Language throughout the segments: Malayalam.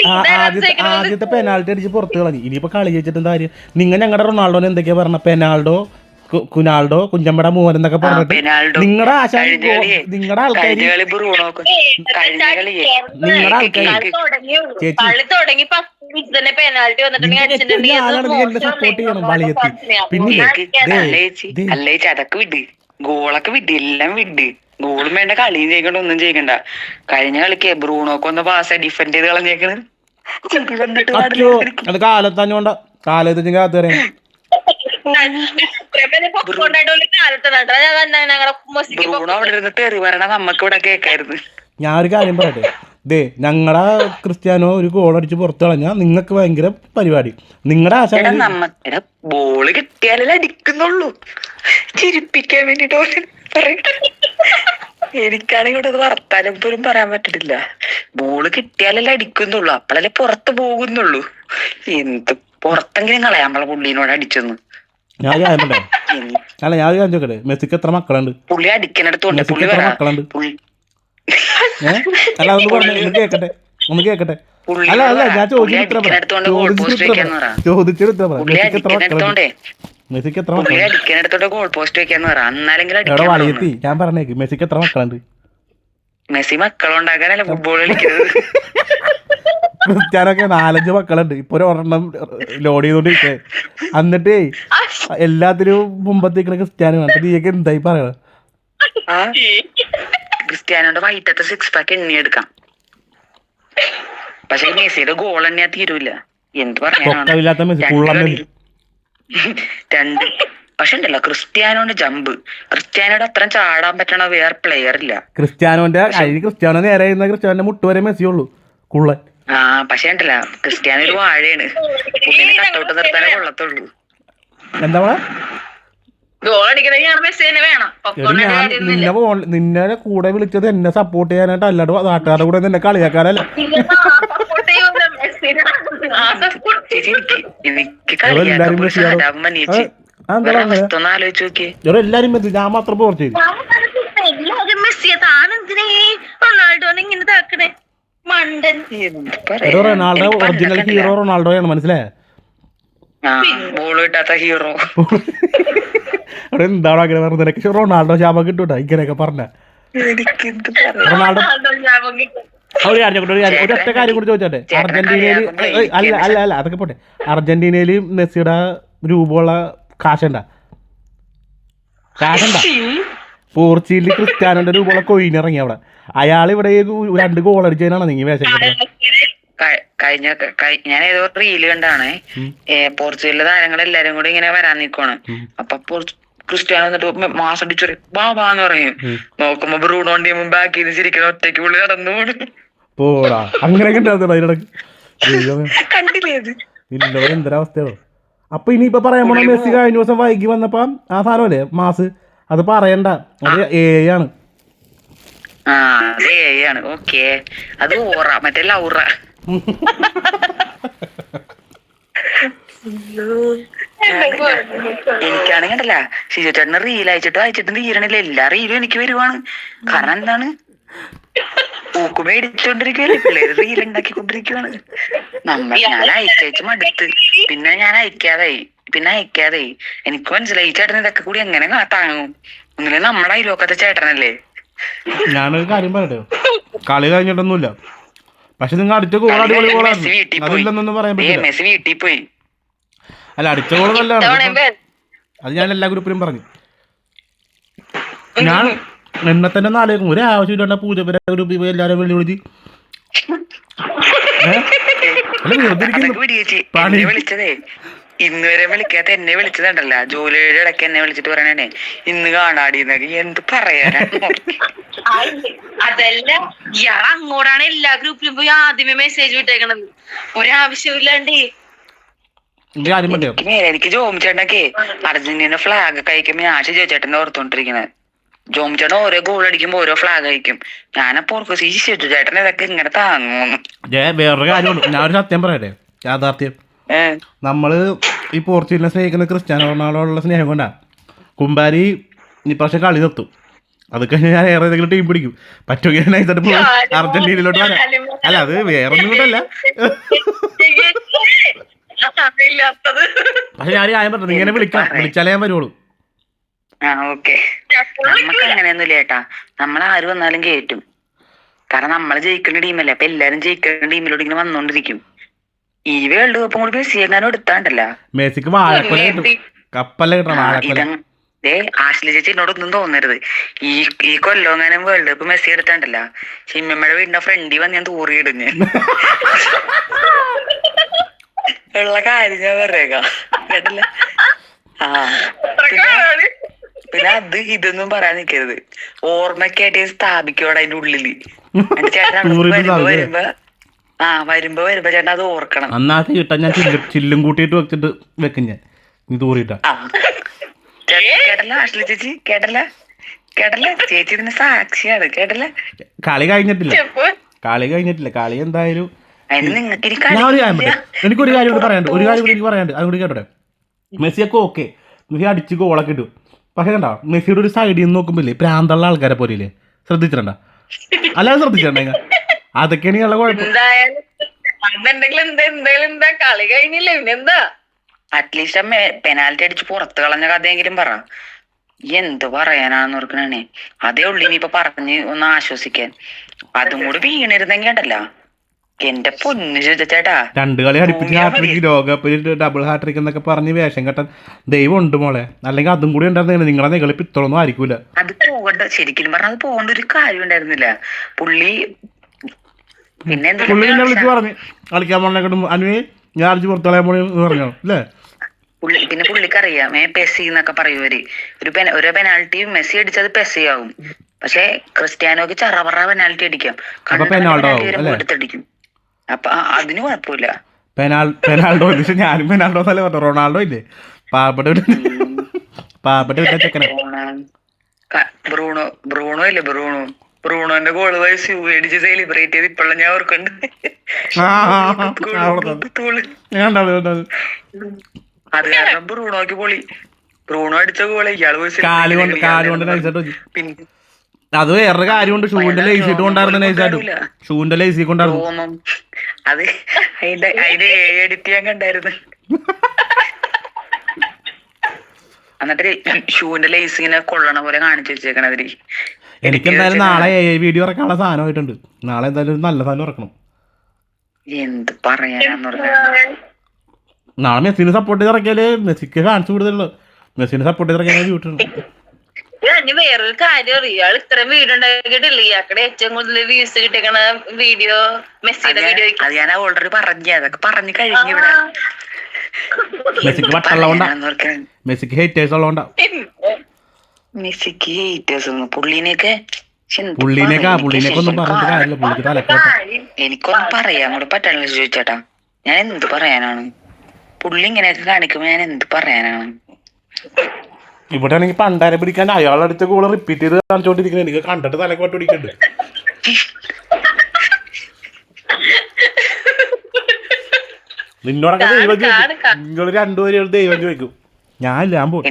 ആദ്യത്തെ പെനാൾട്ടി അടിച്ച് പുറത്ത് കളഞ്ഞു. ഇനിയിപ്പോ കളി ജയിച്ചിട്ട് എന്താ കാര്യം? നിങ്ങൾ ഞങ്ങളുടെ റൊണാൾഡോനെ എന്തൊക്കെയാ പറഞ്ഞ? പെനാൾഡോ, കുനാൾഡോ, കുഞ്ഞമ്മയുടെ മോൻ എന്നൊക്കെ പറഞ്ഞിട്ട് നിങ്ങളുടെ ആശ നിങ്ങളുടെ ആൾക്കാർ സപ്പോർട്ട് ചെയ്യണം വളിയെത്തി. പിന്നെ അതൊക്കെ വിട്, ഗോളൊക്കെ വിട്, എല്ലാം വിട്. ഗോളും വേണ്ട, കളിയും ചെയ്യണ്ട, ഒന്നും ചെയ്യണ്ട. കഴിഞ്ഞ കളിക്ക് ബ്രൂണോക്ക് ഒന്ന് പാസ് ഡിഫെൻഡ് ചെയ്ത് കളഞ്ഞേക്കണ്. അത് കാലത്തഞ്ഞോണ്ട കാലത്ത് കാത്തു പറയാം. ബ്രൂണോ അവിടെ ഇരുന്നിട്ട് എറി പറയണ നമ്മക്ക് ഇവിടെ കേക്കായിരുന്നു. ഞാൻ ഒരു കാര്യം പറയട്ടെ, ദേ ഞങ്ങളുടെ ക്രിസ്ത്യാനോ ഒരു ഗോൾ അടിച്ച് പുറത്തു കളഞ്ഞാൽ നിങ്ങൾക്ക് ഭയങ്കര പരിപാടി. നിങ്ങളുടെ ആശ ബോള് കിട്ടിയാലേ അടിക്കുന്നുള്ളൂ, ചിരിപ്പിക്കാൻ വേണ്ടിട്ട് എനിക്കാണെങ്കിൽ ഇവിടെ വർത്താനം പോലും പറയാൻ പറ്റിട്ടില്ല. ബോള് കിട്ടിയാലല്ലേ അടിക്കുന്നുള്ളൂ, അപ്പോഴല്ലേ പുറത്ത് പോകുന്നുള്ളൂ. എന്ത് പുറത്തെങ്കിലും കളയാൻ നമ്മളെ പുള്ളീനോട് അടിച്ചെന്ന്. ഞാൻ ചോദിക്കട്ടെ, മെസ്സിക്ക് എത്ര മക്കളുണ്ട്? പുള്ളി അടിക്കണടുത്തോണ്ട് പുള്ളി മക്കളുണ്ട്? അല്ല ഒന്ന് പറഞ്ഞു, ഒന്ന് കേക്കട്ടെ, ഒന്ന് കേക്കട്ടെ. അല്ല അല്ല ഞാൻ ചോദിച്ചിട്ട് മെസ്സിക്ക് എത്ര വളയെത്തി ഞാൻ പറഞ്ഞേക്ക് മെസ്സിക്ക് എത്ര മക്കളുണ്ട്? മെസ്സി മക്കളുണ്ടാക്കാനല്ല ഫുട്ബോൾ കളിക്കുന്നത്. ക്രിസ്ത്യാനൊക്കെ 4-5 മക്കളുണ്ട്. ഇപ്പൊ ഒരു ഒരെണ്ണം ലോഡ് ചെയ്തോണ്ടിരിക്കേ. എന്നിട്ടേ എല്ലാത്തിനും മുമ്പത്തേക്കണ ക്രിസ്ത്യാനോ. നീയൊക്കെ എന്തായി പറയണ? ക്രിസ്ത്യാനോന്റെ വൈറ്റത്തെ 6 പാക്ക് എണ്ണിയെടുക്കാം, പക്ഷെ മെസ്സിയുടെ ഗോൾ എണ്ണിയാ തീരൂല. എന്ത് പറയാനാണ്? രണ്ട് പക്ഷെ ഉണ്ടല്ലോ ക്രിസ്ത്യാനോന്റെ ജമ്പ്, ക്രിസ്ത്യാനോയുടെ അത്ര ചാടാൻ പറ്റണ വേറെ പ്ലെയർ ഇല്ല. ക്രിസ്ത്യാനോന്റെ ക്രിസ്ത്യാനോ നേരെ ക്രിസ്ത്യാനോന്റെ മുട്ടുവരെ മെസ്സിയുള്ളൂ കുള്ളൻ. പക്ഷെ ഉണ്ടല്ല ക്രിസ്ത്യാനോ ഒരു വാഴയാണ്, കുട്ടീനെ കട്ടൗട്ട് നിർത്താനേ കൊള്ളത്തുള്ളൂ. എന്താ നിന്നെ കൂടെ വിളിച്ചത് എന്നെ സപ്പോർട്ട് ചെയ്യാനായിട്ട്, അല്ലാണ്ട് നാട്ടുകാരുടെ കൂടെ നിന്നെ കളിയാക്കാനല്ല. എല്ലാരും ഞാൻ മാത്രം പോർച്ചു റൊണാൾഡോ ഒറിജിനൽ ഹീറോ റൊണാൾഡോയാണ്, മനസ്സിലായ? ഹീറോ എന്താണ് അങ്ങനെ പറഞ്ഞത്? റൊണാൾഡോ ശാപം കിട്ടൂട്ടാ ഇങ്ങനെയൊക്കെ പറഞ്ഞ. റൊണാൾഡോ ഒരൊറ്റ കാര്യം കൂടി ചോദിച്ചോട്ടെ, അർജന്റീനയില് അല്ല അല്ല അല്ല അതൊക്കെ പോട്ടെ, അർജന്റീനയില് മെസ്സിയുടെ രൂപമുള്ള കാശുണ്ടാ? പോർച്ചുഗലിൽ ക്രിസ്ത്യാനോന്റെ രൂപമുള്ള കൊയിൻ ഇറങ്ങി അവിടെ. അയാൾ ഇവിടെ 2 ഗോൾ അടിച്ചതിനാണ് നീ വേഷം ഞാൻ ഏതോ റീല് കണ്ടാണ്, പോർച്ചുഗലിലെ താരങ്ങളെല്ലാരും കൂടി ഇങ്ങനെ വരാൻ നിൽക്കുവാണ്. അപ്പൊ ക്രിസ്ത്യാനോ എന്നിട്ട് മാസം അടിച്ചു ബാബാന്ന് പറയും. നോക്കുമ്പോ ബ്രൂണോന്റെ ബാക്കിൽ നിന്ന് ശരിക്കും ഒറ്റയ്ക്ക് പുള്ളി നടന്നു പോടാ. അങ്ങനെയൊക്കെ കണ്ടില്ലേ അത്? ഇല്ല എന്തൊരവസ്ഥയോ. അപ്പൊ ഇനിയിപ്പൊ പറയാൻ പോണ മെസ്സി കഴിഞ്ഞ ദിവസം വൈകി വന്നപ്പോ ആ സാധനമല്ലേ മാസ്, അത് പറയണ്ട, അത് ആണ്. ആണ് ഓക്കെ, അത് ഓറ മറ്റേ ലൗറ. എനിക്കാണെങ്കിൽ ഉണ്ടല്ല ഷിജു ചേട്ടന് റീൽ അയച്ചിട്ട് തീരണില്ല, എല്ലാ റീലും എനിക്ക് വരുവാണ്. കാരണം എന്താണ്, പൂക്ക് മേടിച്ചോണ്ടിരിക്കുവല്ലേ പിള്ളേര് റീൽ ഉണ്ടാക്കിക്കൊണ്ടിരിക്കുവാണ്. ഞാൻ അയച്ചു മടുത്ത്, പിന്നെ ഞാൻ അയക്കാതായി. എനിക്ക് മനസ്സിലായി ഈ ചേട്ടൻ ഇതൊക്കെ കൂടി എങ്ങനെ താങ്ങും. ഒന്നില്ലേ നമ്മുടെ അയലോക്കത്തെ ചേട്ടനല്ലേ. ഞാനൊരു കാര്യം പറയട്ടെ, കളി കഴിഞ്ഞിട്ടൊന്നുമില്ല, പക്ഷെ നിങ്ങൾ അടിച്ച ഗോൾ അടിപൊളി ഗോളാണ്, അതില്ലെന്നൊന്നും പറയാൻ പറ്റില്ല. മെസ്സി വീട്ടിൽ പോയി. അല്ല അടിച്ച ഗോൾ നല്ലതാണ്, അത് ഞാൻ എല്ലാ ഗ്രൂപ്പിലും പറഞ്ഞു. ഞാൻ എന്നെ തന്നെ നാലേക്കും ഒരു ആവശ്യമില്ല പൂജപ്പുര ഗ്രൂപ്പിൽ എല്ലാവരും വെള്ളി വിളിച്ച് വിളിച്ചതേ. ഇന്ന് വരെ വിളിക്കാത്ത എന്നെ വിളിച്ചതുണ്ടല്ല, ജോലിയുടെ ഇടയ്ക്ക് എന്നെ വിളിച്ചിട്ട് പറയണേ ഇന്ന് കാണാടിന്നൊക്കെ. എന്ത് പറയാനാണ്? അതല്ല ഇയാൾ അങ്ങോട്ടാണ് എല്ലാ ഗ്രൂപ്പിലും പോയി ആദ്യമേ മെസ്സേജ് വിട്ടേക്കണത്, ഒരാവശ്യമില്ലാണ്ട്. എനിക്ക് ജോമിച്ചേട്ടനൊക്കെ അർജന്റീന ഫ്ലാഗ് ഒക്കെ അയക്കുമ്പോ ഞാൻ ചേട്ടനെ ഓർത്തോണ്ടിരിക്കണത്. ജോമിച്ചേട്ടൻ ഓരോ ഗോൾ അടിക്കുമ്പോ ഓരോ ഫ്ലാഗ് അയക്കും. ഞാനപ്പോ ഓർക്കും ചേട്ടൻ ഇതൊക്കെ ഇങ്ങനെ താങ്ങുന്നു. വേറൊരു കാര്യമുണ്ട്, ഞാനൊരു സത്യം പറയട്ടെ, യാഥാർത്ഥ്യം. നമ്മള് ഈ പോർച്ചുഗലിനെ സ്നേഹിക്കുന്ന ക്രിസ്ത്യാനോ റൊണാൾഡോയുള്ള സ്നേഹം കൊണ്ടാ കുമ്പാരി ഇപ്രാവശ്യം കളി നിർത്തും. അത് കഴിഞ്ഞാൽ ഞാൻ വേറെ ഏതെങ്കിലും ടീം പിടിക്കും. പറ്റുമെങ്കിൽ നൈസായിട്ട് പോയി അർജന്റീനയിലോട്ട് വരാം. അല്ല അത് വേറൊന്നും കൊണ്ടല്ല, പക്ഷെ ഞാൻ കാര്യം പറഞ്ഞു ഇങ്ങനെ വിളിച്ചാലേ ഞാൻ വരുള്ളൂ. ഓക്കെ, നമുക്ക് അങ്ങനെയൊന്നുമില്ല ചേട്ടാ, നമ്മളാര് വന്നാലും കേറ്റും. കാരണം നമ്മള് ജയിക്കേണ്ട ടീമല്ലേ, അപ്പൊ എല്ലാരും ജയിക്കേണ്ട ടീമിലോട്ട് ഇങ്ങനെ വന്നോണ്ടിരിക്കും. ഈ വേൾഡ് കപ്പും കൂടി മെസ്സി എങ്ങാനും എടുത്താണ്ടല്ല, മെസ്സിക്ക് വാഴക്കൊല കിട്ടും, കപ്പല്ല കിട്ടണം വാഴക്കൊല. ആശ്ലി ചേച്ചി എന്നോടൊന്നും തോന്നരുത്, ഈ കൊല്ലോങ്ങാനും വേൾഡ് കപ്പ് മെസ്സി എടുത്താണ്ടല്ല, ചിമ്മമ്മയുടെ വീടിന്റെ ഫ്രണ്ടിൽ വന്ന് ഞാൻ തൂറിയിടും ഞാൻ. ഉള്ള കാര്യം ഞാൻ പറയേക്കാം കേട്ടില്ല. പിന്നെ അത് ഇതൊന്നും പറയാൻ നിൽക്കരുത്, ഓർമ്മക്കായിട്ട് സ്ഥാപിക്കോടെ അതിന്റെ ഉള്ളില്. വരുമ്പോ ചേട്ടാ അത് ഓർക്കണം. അന്നാത്തെ കിട്ടാൻ ഞാൻ ചില്ലും കൂട്ടിയിട്ട് വെച്ചിട്ട് വെക്കും ഞാൻ, നീ തൂറിയിട്ടാ. കേട്ടല്ല ആശ്ലി ചേച്ചി, കേട്ടല്ല ചേച്ചി ഇതിന് സാക്ഷിയാണ്, കേട്ടല്ല. കളി കഴിഞ്ഞിട്ടില്ല, കളി എന്തായാലും. എനിക്കൊരു കാര്യം കൂടി പറയാണ്ട്, അതും കൂടി കേട്ടോട്ടെ. മെസ്സിയൊക്കെ ഓക്കെ, മെസ്സി അടിച്ച് ഗോളൊക്കെ ഇട്ടു, പക്ഷെ കണ്ടോ മെസ്സിയുടെ ഒരു സൈഡിൽ നിന്ന് നോക്കുമ്പോല്ലേ പ്രാന്തള്ള ആൾക്കാരെ പോലെയില്ലേ, ശ്രദ്ധിച്ചിട്ടുണ്ടോ? അല്ലാതെ ശ്രദ്ധിച്ചിട്ടുണ്ടെങ്കിൽ അതൊക്കെയാണ് ഞങ്ങളുടെ കുഴപ്പം. കളി കഴിഞ്ഞില്ലേ, പിന്നെന്താ അറ്റ്ലീസ്റ്റ് പെനാൽറ്റി അടിച്ച് പുറത്ത് കളഞ്ഞ കഥയെങ്കിലും പറ. എന്ത് പറയാനാന്ന് ഓർക്കണേ, അതേ ഉള്ളു ഇനിയിപ്പൊ പറഞ്ഞ് ഒന്ന് ആശ്വസിക്കാൻ. അതും കൂടി വീണിരുന്നെങ്കിൽ ഉണ്ടല്ലോ എന്റെ പൊന്നു ചേട്ടാ, 2 കളി അടുപ്പിച്ച് ഹാട്രിക്, ലോകകപ്പിൽ ഡബിൾ ഹാട്രിക് എന്നൊക്കെ പറഞ്ഞ് വേഷം കെട്ടാൻ ദൈവം ഉണ്ട് മോളെ. അല്ലെങ്കിൽ അതും കൂടി ഉണ്ടായിരുന്ന നിങ്ങളെ നികളി പിത്തൊന്നും ആയിരിക്കൂല. അത് പോകണ്ട, ശരിക്കും പറഞ്ഞാൽ അത് പോകേണ്ട ഒരു കാര്യം ഉണ്ടായിരുന്നില്ല പുള്ളി. പിന്നെ വിളിച്ച് പറഞ്ഞു കളിക്കാൻ പോണെങ്കിലും അനുവേ ഞാൻ അടിച്ച് പുറത്തളയാൻ പോണി പറഞ്ഞോ അല്ലേ. പിന്നെ പുള്ളിക്കറിയാം പെസി എന്നൊക്കെ പറയുവര്, ഒരു പെനാൽറ്റി മെസ്സി അടിച്ചത് പെസി ആവും, പക്ഷെ ക്രിസ്ത്യാനോക്ക് ചറപറ പെനാൽറ്റി അടിക്കാം, എടുത്തടിക്കും. അപ്പൊ അതിന് കുഴപ്പമില്ല. പെനാൾഡോ ഞാനും പെനാൾഡോ എന്നല്ലേ പറഞ്ഞു, റൊണാൾഡോ ഇല്ലേ പാവപ്പെട്ട ചെക്കനെ. ബ്രൂണോ ഇല്ലേ, ബ്രൂണോന്റെ ഗോള് വയസ്സ് മേടിച്ച് സെലിബ്രേറ്റ് ചെയ്ത് ഇപ്പോഴും ഞാൻ ഓർക്കുന്നുണ്ട്. അത് കാരണം ബ്രൂണോക്ക് പൊളി, ബ്രൂണോ അടിച്ച ഗോള് ഇയാള് പിന്നെ അത് വേറൊരു കാര്യമുണ്ട്, ഷൂന്റെ ലേസിട്ട് കൊണ്ടായിരുന്നു നൈസായിട്ടും, ഷൂന്റെ ലേസി കൊണ്ടായിരുന്നു. അത് അതിന്റെ എഡിറ്റ് ചെയ്യാൻ കണ്ടായിരുന്നു. എന്നിട്ട് ഷൂന്റെ ലേസ് ഇങ്ങനെ കൊള്ളണ പോലെ കാണിച്ചു വെച്ചേക്കണവര്. എനിക്ക് എന്തായാലും നാളെ വീഡിയോ ഇറക്കാനുള്ള സാധനമായിട്ടുണ്ട്, നാളെ എന്തായാലും നല്ല സാധനം ഇറക്കണം. എന്ത് പറയാനാന്ന് നാളെ മെസ്സിനെ സപ്പോർട്ട് ചെയ്ത് ഇറക്കിയാല് മെസ്സിക്ക് കാണിച്ചു കൂടുതലുള്ളൂ, മെസ്സിനെ സപ്പോർട്ട് ചെയ്ത് ഇറക്കിയാൽ വീട്ടുണ്ട്. വേറൊരു കാര്യം അറിയാം, ഇത്ര വീഡിയോ ഉണ്ടാക്കിയിട്ടില്ല, ഇയാൾക്കടെ ഏറ്റവും കൂടുതൽ വ്യൂസ് കിട്ടിയേക്കണ വീഡിയോ മെസ്സിയുടെ വീഡിയോ. അത് ഞാൻ ഓൾറെഡി പറഞ്ഞു, അതൊക്കെ പറഞ്ഞു കഴിഞ്ഞു. ഇവിടെ മെസ്സിക്ക് വട്ടുള്ളതുകൊണ്ടാ, മെസ്സിക്ക് ഹേറ്റേഴ്സ് ഉള്ളതുകൊണ്ടാ. മെസ്സിക്ക് ഹേറ്റേഴ്സ് ഒന്നും പുള്ളിനെയൊക്കെ ഒന്നും പറഞ്ഞിട്ട് കാര്യമില്ല, പുള്ളിക്ക് തലക്കോട്ടെ. എനിക്കൊന്നും പറയാൻ കൂടെ പറ്റാനുള്ള ചോദിച്ചേട്ടാ, ഞാൻ എന്ത് പറയാനാണ്? പുള്ളി ഇങ്ങനെയൊക്കെ കാണിക്കുമ്പോ ഞാൻ എന്ത് പറയാനാണ്? ഇവിടെ ആണെങ്കിൽ പണ്ടാരെ പിടിക്കാൻ അയാളടുത്ത കൂടെ റിപ്പീറ്റ് ചെയ്ത് കാണിച്ചോണ്ടിരിക്കുന്നത്, എനിക്ക് കണ്ടിട്ട് തലക്കോട്ട് പിടിക്കുന്നുണ്ട്. നിന്നോടൊക്കെ ദൈവം ചോദിക്കും, നിങ്ങൾ രണ്ടുപേരും ദൈവം ചോദിക്കും, ഞാൻ പോകും.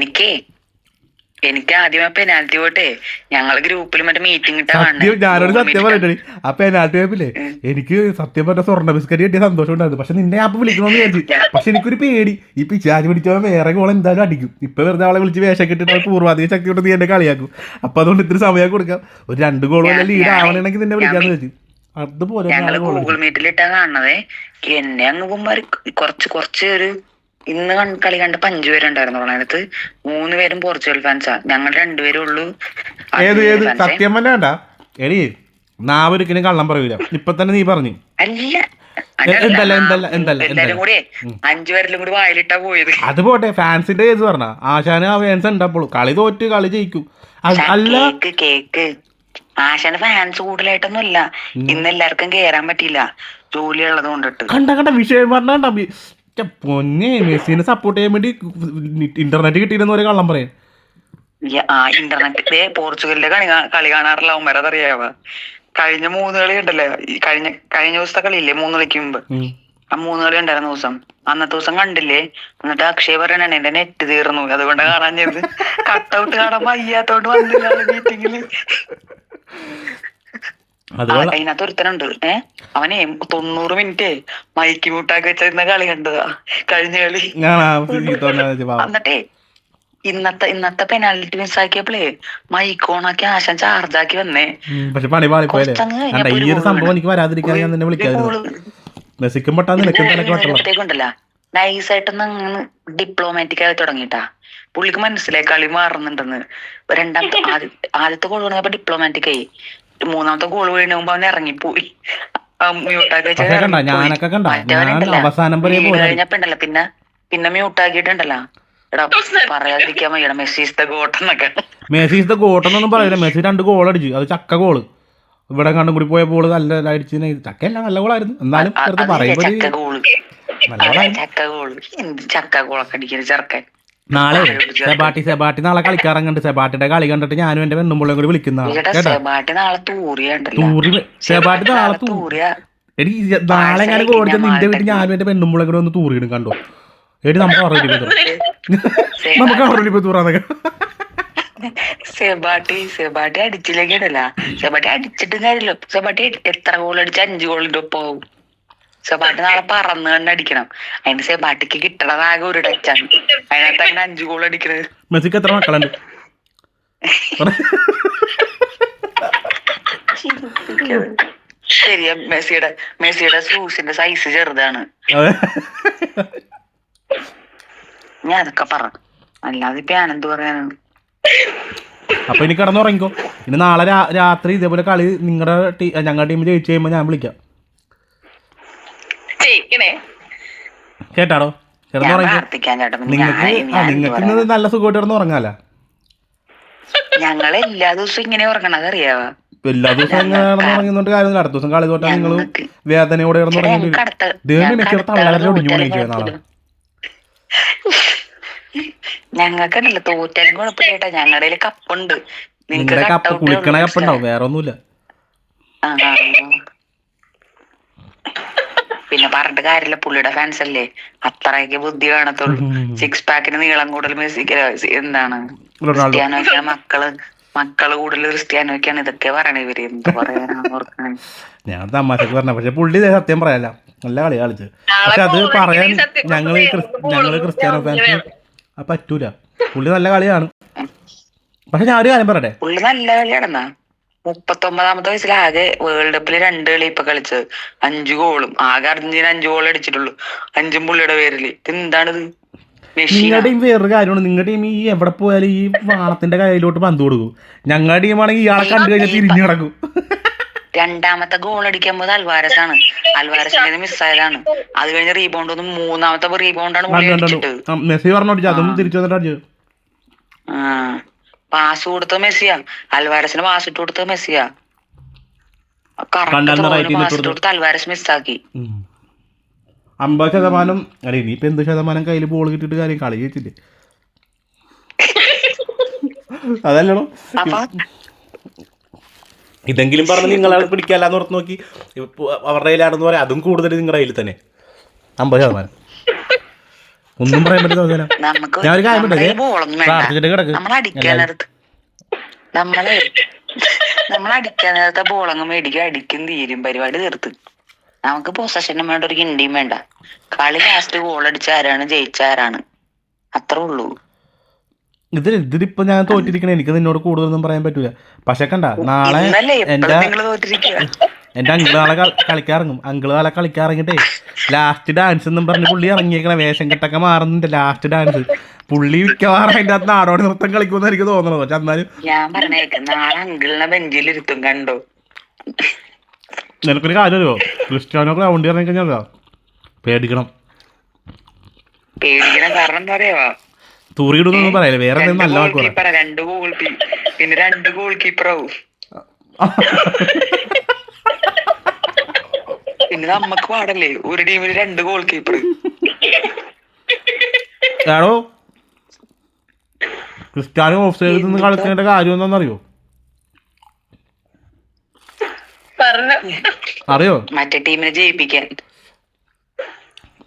എനിക്ക് ആദ്യമേ പെനാൽറ്റി പോട്ടെ, ഞങ്ങള് ഗ്രൂപ്പിൽ മറ്റേ മീറ്റിംഗ് ഞാനൊരു സത്യം പറയട്ടെ, ആ പെനാൽറ്റി പോയപ്പില്ലേ എനിക്ക് സത്യം പറഞ്ഞ സ്വർണ്ണ ബിസ്ക്കറ്റ് കിട്ടിയ സന്തോഷം ഉണ്ടായിരുന്നു. പക്ഷെ നിന്നെ ആപ്പ് വിളിക്കണമെന്ന് വിചാരിച്ചു, പക്ഷെ എനിക്കൊരു പേടി, ഈ പിച്ചാജ് പിടിച്ചവൻ വേറെ ഗോൾ എന്തായാലും അടിക്കും. ഇപ്പൊ വെറുതെ അവളെ വിളിച്ച് വേഷം കിട്ടിട്ട് പൂർവാധിക ശക്തി കൊണ്ട് നീ എന്നെ കളിയാക്കും. അപ്പൊ അതുകൊണ്ട് ഇത്തിരി സമയം കൊടുക്കാം, ഒരു 2 ഗോൾ വല്ല ലീഡ് ആവണമെങ്കിൽ നിന്നെ വിളിക്കാന്ന് വെച്ചു. അതുപോലെ ഗൂഗിൾ മീറ്റിലിട്ടാ കാണണതേ, എന്നെ അങ്ങ് കുറച്ച് ഒരു ഇന്ന് കളി കണ്ടപ്പോ 5 പേരുണ്ടായിരുന്നു. അതിനകത്ത് 3 പേരും പോർച്ചുഗൽ ഫാൻസാ, ഞങ്ങൾ 2 പേരേ ഉള്ളൂ. സത്യം തന്നെ വേണ്ട എടി, നാവൊരിക്കലും കള്ളം പറയൂല. ഇപ്പൊ തന്നെ നീ പറഞ്ഞു എല്ലാരും കൂടി 5 പേരിലും കൂടി വായിലിട്ടാ പോയത്. അത് പോട്ടെ, ഫാൻസിന്റെ കേസ് പറഞ്ഞ ആശാന് ആ ഫാൻസ് ഉണ്ടപ്പോഴും കളി തോറ്റ് കളി ജയിക്കും. അല്ല കേക്ക് ആശാന്റെ ഫാൻസ് കൂടുതലായിട്ടൊന്നും ഇല്ല, ഇന്ന് എല്ലാവർക്കും കേറാൻ പറ്റിയില്ല ജോലി ഉള്ളത് കൊണ്ടിട്ട്. കണ്ട വിഷയം പറഞ്ഞ പൊന്നെ, മെസ്സിനെ സപ്പോർട്ട് ചെയ്യാൻ വേണ്ടി ഇന്റർനെറ്റ് കിട്ടിയിരുന്ന പോലെ കള്ളം പറയാൻ. ഇന്റർനെറ്റ് പോർച്ചുഗലിന്റെ കളി കാണാറില്ല അവന്മാരെ, അതറിയാവ. കഴിഞ്ഞ 3 കളി ഉണ്ടല്ലേ, കഴിഞ്ഞ ദിവസത്തെ കളിയില്ലേ 3 കളിക്ക് മുമ്പ്, ആ 3 കളി ഉണ്ടായിരുന്ന ദിവസം, അന്നത്തെ ദിവസം കണ്ടില്ലേ? എന്നിട്ട് അക്ഷയ് പറയണ എന്റെ നെറ്റ് തീർന്നു, അതുകൊണ്ട് കാണാഞ്ഞത്. കട്ടൗട്ട് കാണാൻ വയ്യാത്തോണ്ട് വന്നില്ല മീറ്റിങ്ങില്. അതിനകത്ത് ഒരുത്തനുണ്ട്, അവനെ 90 മിനിറ്റ് മൈക്ക് മ്യൂട്ടാക്കി വെച്ചിരുന്ന കളി കണ്ടതാ, കഴിഞ്ഞ കളി. എന്നിട്ടേ ഇന്നത്തെ പെനാൽറ്റി മിസ്സാക്കിയപ്പോഴേ മൈക്ക് ഓണാക്കി ആശാൻ ചാർജാക്കി വന്നേ. പക്ഷെ പണി പാളിപ്പോയല്ലേ. ഈ ഒരു സംഭവം എനിക്ക് വരാതിരിക്കാൻ ഞാൻ നിന്നെ വിളിക്കായിരുന്നു. മെസ്സിക്കും ഉണ്ടല്ല, നൈസായിട്ടൊന്ന് അങ്ങനെ ഡിപ്ലോമാറ്റിക് ആയി തുടങ്ങിട്ടാ. പുള്ളിക്ക് മനസ്സിലായി കളി മാറുന്നുണ്ടെന്ന്. ആദ്യത്തെ ഗോൾ വീണപ്പോ ഡിപ്ലോമാറ്റിക് ആയി. 3ാമത്തെ ഗോൾ വീണുമ്പോ അവൻ ഇറങ്ങിപ്പോയി. മ്യൂട്ടാക്കി കഴിഞ്ഞപ്പോണ്ടല്ലോ പിന്നെ മ്യൂട്ടാക്കിയിട്ടുണ്ടല്ലോ. എടാ പറയാതിരിക്കാൻ വയ്യടാ, മെസ്സി ഈസ് ദ ഗോട്ട് എന്നൊക്കെ. മെസ്സി ഈസ് ദ ഗോട്ട് എന്നൊന്നും പറയില്ല. മെസ്സി 2 ഗോൾ അടിച്ചു, അത് ചക്ക ഗോള്. ഇവിടെ കണ്ടും കൂടി പോയ ബോള് നല്ല അടിച്ചു. ചക്കയല്ല, നല്ല ഗോളായിരുന്നു. എന്നാലും ചക്ക ഗോളൊക്കെ അടിക്കുന്ന ചെറുക്കൻ. നാളെ സെബാട്ടി നാളെ കളിക്കാറങ്ങണ്ട്. സെബാട്ടിയുടെ കളി കണ്ടിട്ട് ഞാനും എന്റെ പെണ്ണുമ്പോളും കൂടി വിളിക്കുന്ന സെബാട്ടി നാളെ സെബാട്ടി നാളെ എനിക്ക് നാളെ ഞാൻ ഓടിച്ച നിന്റെ വീട്ടിൽ ഞാനും എന്റെ പെണ്ണുമ്പോളും കൂടി ഒന്ന് തൂറിയിടും. കണ്ടോ എടി നമുക്ക് 60 തൂറാന്നൊക്കെ. സെബാട്ടി അടിച്ചില്ലേക്കിടല്ല. സെബാട്ടി അടിച്ചിട്ടും കാര്യമില്ല. സെബാട്ടി എത്ര ഗോൾ അടിച്ച 5 ഗോളിന്റെ ഒപ്പം. സെബാട്ടി നാളെ പറന്ന് തന്നെ അടിക്കണം. അതിന് സെബാട്ടിക്ക് കിട്ടണതാകെ ഒരു ടച്ചാണ്. അതിനകത്ത് അങ്ങനെ 5 ഗോൾ അടിക്കണത്. മെസ്സിക്ക് എത്ര മക്കളുണ്ട്? ശരിയാ, മെസ്സിയുടെ ഷൂസിന്റെ സൈസ് ചെറുതാണ്. ഞാൻ അതൊക്കെ പറഞ്ഞു, അല്ലാതെ ഇപ്പൊ ഞാനെന്ത് പറയാനാണ്. അപ്പൊ ഇനി കിടന്നുറങ്ങിക്കോ. ഇനി നാളെ രാത്രി ഇതേപോലെ കളി ഞങ്ങളുടെ ടീം ജയിച്ചു കഴിയുമ്പോ ഞാൻ വിളിക്കാം. കേട്ടാടോ? നിങ്ങൾക്ക് ഇന്ന് നല്ല സുഖമായിട്ട് കിടന്ന് ഉറങ്ങാലോ. ഞങ്ങൾ എല്ലാ ദിവസവും ഇങ്ങനെ ഉറങ്ങണത് അറിയാവോ? എല്ലാ ദിവസവും എങ്ങനെ കിടന്നുറങ്ങുന്നോണ്ട് കാര്യമില്ല. അടുത്ത ദിവസം കളി തോറ്റാൽ നിങ്ങൾ വേദനയോടെ കിടന്നുറങ്ങി. ഞങ്ങൾക്കല്ല തോറ്റാലും കുഴപ്പമില്ല. ഞങ്ങളുടെ കപ്പുണ്ട്. നിങ്ങളുടെ കപ്പ് കുളിക്കണ കപ്പുണ്ടാവും, വേറെ ഒന്നുമില്ല. പിന്നെ പറഞ്ഞിട്ട് കാര്യമില്ല, പുള്ളിയുടെ ഫാൻസ് അല്ലേ, അത്രയ്ക്ക് ബുദ്ധി കാണത്തുള്ളൂ. 6 പാക്കിന് നീളം കൂടുതൽ മെസ്സിക്ക് എന്താണ് ക്രിസ്ത്യാനോക്കാണ് മക്കള് കൂടുതൽ ക്രിസ്ത്യാനോക്കാണ്. ഇതൊക്കെ പറയണ ഇവര് എന്ത് പറയാനാണ്. ഞാൻ തമാശക്ക് പറഞ്ഞ, പക്ഷെ പുള്ളി സത്യം പറയാല്ല, നല്ല കളി കളിച്ച്. പക്ഷെ അത് പറയാൻ ഞങ്ങള് ക്രിസ്ത്യാനോ ഫാൻസ് പറ്റൂല. പുള്ളി നല്ല കളിയാണ്. പക്ഷെ ഞാൻ ഒരു കാര്യം പറയട്ടെ, പുള്ളി നല്ല കളിയാണെന്നാ. 39ാമത്തെ വയസ്സിലാകെ വേൾഡ് കപ്പില് 2 കളി ഇപ്പൊ കളിച്ചത്, 5 ഗോളും. ആകെ അർജന്റീന 5 ഗോൾ അടിച്ചിട്ടുള്ളൂ, 5ഉം പുള്ളിയുടെ പേരില്. എന്താണിത്? നിങ്ങളുടെ ടീം വേറൊരു കാര്യമാണ്. നിങ്ങളുടെ ടീം ഈ എവിടെ പോയാലും ഈ വാളത്തിന്റെ കയ്യിലോട്ട് പന്ത് കൊടുക്കും. ഞങ്ങളുടെ ടീമാണെങ്കിൽ ഇയാളെ കണ്ടു കഴിഞ്ഞാൽ തിരിഞ്ഞു കിടക്കും. 2ാമത്തെ ഗോൾ അടിക്കുമ്പോൾ അൽവാരസ് ആണ്. അൽവാരസിന്റെ മിസ്സായതാണ്. അത് കഴിഞ്ഞ റീബൗണ്ട് ഒന്നും 3ാമത്തെ റീബൗണ്ടാണ് മെസ്സി പറഞ്ഞു, അതും തിരിച്ചു വന്നിട്ട് അടിച്ചത്. പാസ് കൊടുത്ത മെസ്സിയാ. അൽവാരസിന് പാസ് ഇട്ട് കൊടുത്ത മെസ്സിയാ. അൽവാരസ് മിസ്സാക്കി. 50% അല്ല, ഇനിയിപ്പോ എന്ത് ശതമാനം കയ്യിൽ ബോൾ കിട്ടിയിട്ട് കാര്യം, കളി ജയിച്ചില്ലേ? അതല്ലടോ, ഇതെങ്കിലും പറഞ്ഞ് നിങ്ങളെ പിടിക്കാല്ലാന്ന് ഓർത്ത് നോക്കി. അവരുടെ കയ്യിലാണെന്ന് പറയാം, അതും കൂടുതൽ നിങ്ങളുടെ കയ്യിൽ തന്നെ. 50% ഒന്നും പറയാൻ പറ്റില്ല. ഞാനൊരു കാര്യം പറ്റേ പ്രാർത്ഥിച്ചിട്ട് കിടക്ക്. നമ്മളടിക്കാൻ നേരത്തെ ബോളങ്ങ് മേടിക്കും, അടിക്കും, തീരും, പരിപാടി തീർത്ത്. നമുക്ക് പൊസഷനും വേണ്ട, ഒരു കിണ്ടിയും വേണ്ട. കളി ലാസ്റ്റ് ഗോൾ അടിച്ച ആരാണ്, ജയിച്ച ആരാണ്, അത്രേ ഉള്ളൂ. ഇതിപ്പോ ഞാൻ തോറ്റിരിക്കണേ, എനിക്ക് നിന്നോട് കൂടുതലൊന്നും പറയാൻ പറ്റൂല. പക്ഷെ കണ്ട, നാളെ എന്റെ അങ്കിള് നാളെ കളിക്കാറങ്ങും. അങ്കിള് നാളെ കളിക്കാറങ്ങിട്ടേ ലാസ്റ്റ് ഡാൻസ് എന്നും പറഞ്ഞ് പുള്ളി ഇറങ്ങിയേക്കണ വേഷം കെട്ടൊക്കെ മാറുന്നുണ്ട്. ലാസ്റ്റ് ഡാൻസ് പുള്ളി മിക്കവാറും അതിന്റെ അകത്ത് നാടോടി നൃത്തം കളിക്കുമെന്ന് എനിക്ക് തോന്നണത്. പക്ഷെ എന്നാലും ഞാൻ പറഞ്ഞേക്കാം, നാളെ അങ്കിളിനെ ബെഞ്ചിലിരുത്തും. കണ്ടോ? നിനക്കൊരു കാര്യം അറിയോ? ക്രിസ്ത്യാനോ ഗ്രൗണ്ട് ഇറങ്ങി കഴിഞ്ഞാൽ പേടിക്കണം. കാരണം എന്താ അറിയാ? തൂറിയിടുന്നൊന്നും പറയല്ലേ, വേറെ എന്തെങ്കിലും നല്ല വാക്ക് പറ. 2 ഗോൾ പിന്നെ 2 ഗോൾ കീപ്പറാവും. പിന്നെ നമ്മക്ക് പാടല്ലേ, ഒരു ടീമിൽ 2 ഗോൾ കീപ്പർ. ആണോ? ക്രിസ്ത്യാനോ ഓഫ് സൈഡിൽ നിന്ന് കളിക്കേണ്ട കാര്യം എന്താണെന്നറിയോ? അറിയോ? മറ്റേ ടീമിനെ ജയിപ്പിക്കാൻ.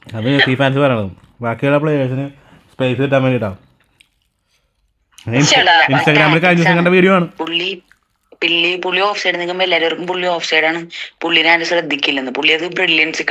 അത് മെസ്സി ഫാൻസ് പറയണത്. ബാക്കിയുള്ള പ്ലേയേഴ്സിന് സ്പേസ് കിട്ടാൻ വേണ്ടിയിട്ടാണ്. ഇൻസ്റ്റാഗ്രാമിൽ കഴിഞ്ഞ ദിവസം കണ്ട വീഡിയോ ആണ്. പുള്ളി ഓഫ് സൈഡ് നിൽക്കുമ്പോ എല്ലാവർക്കും പുള്ളി ഓഫ് സൈഡാണ്, പുള്ളിനെ ആരും ശ്രദ്ധിക്കില്ലെന്ന്. പുള്ളി അത് ബ്രില്യൻസ്